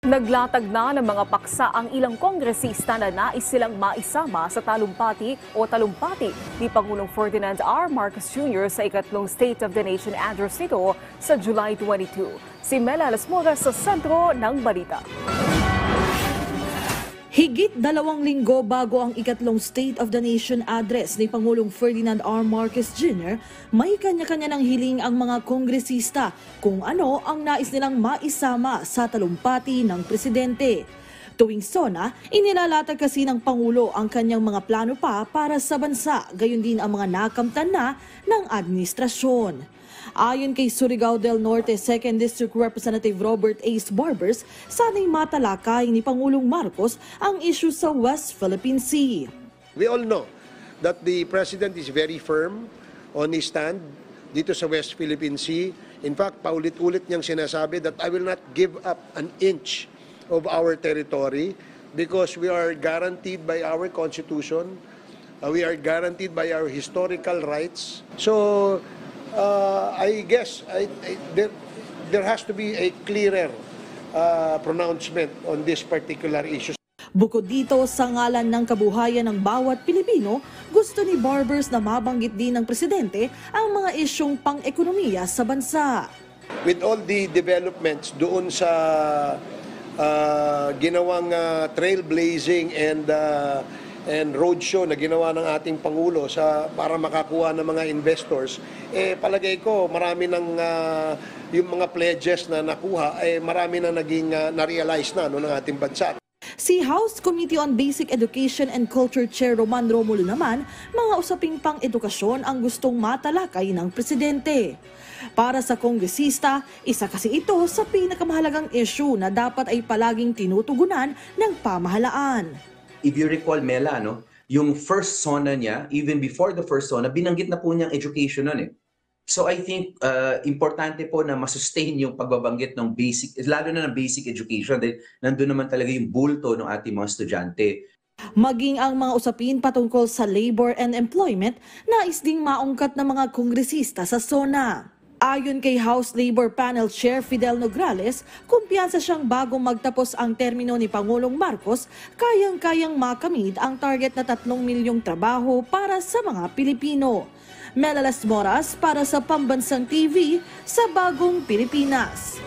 Naglatag na ng mga paksa ang ilang kongresista na nais silang maisama sa talumpati ni Pangulong Ferdinand R. Marcos Jr. sa ikatlong State of the Nation address nito sa July 22. Si Mela Las Moras sa sentro ng balita. Higit 2 linggo bago ang ikatlong State of the Nation address ni Pangulong Ferdinand R. Marcos Jr., may kanya-kanya ng hiling ang mga kongresista kung ano ang nais nilang maisama sa talumpati ng presidente. Tuwing SONA, inilalatag kasi ng Pangulo ang kanyang mga plano para sa bansa, gayon din ang mga nakamtan na ng administrasyon. Ayon kay Surigao del Norte 2nd District Representative Robert Ace Barbers, sana'y matalakay ni Pangulong Marcos ang issue sa West Philippine Sea. We all know that the President is very firm on his stand dito sa West Philippine Sea. In fact, paulit-ulit niyang sinasabi that I will not give up an inch of our territory because we are guaranteed by our Constitution, we are guaranteed by our historical rights. So, I guess there has to be a clearer pronouncement on this particular issue. Bukod dito, sa ngalan ng kabuhayan ng bawat Pilipino, gusto ni Barbers na mabanggit din ng presidente ang mga isyong pang-ekonomiya sa bansa. With all the developments doon sa ginawang trailblazing and roadshow na ginawa ng ating Pangulo para makakuha ng mga investors, palagay ko marami ng yung mga pledges na nakuha, marami na naging na-realize na ng ating bansa. Si House Committee on Basic Education and Culture Chair Roman Romulo naman, mga usaping pang-edukasyon ang gustong matalakay ng presidente. Para sa kongresista, isa kasi ito sa pinakamahalagang issue na dapat ay palaging tinutugunan ng pamahalaan. If you recall, Mela, yung first SONA niya, even before the first SONA, binanggit na po niyang education nun . So I think importante po na masustain yung pagbabanggit ng basic, lalo na ng basic education, dahil nandun naman talaga yung bulto ng ating mga estudyante. Maging ang mga usapin patungkol sa labor and employment, nais ding maungkat ng mga kongresista sa SONA. Ayon kay House Labor Panel Chair Fidel Nograles, kumpiyansa siyang bago magtapos ang termino ni Pangulong Marcos, kayang-kayang makamit ang target na 3 milyong trabaho para sa mga Pilipino. Mela Las Moras para sa Pambansang TV sa Bagong Pilipinas.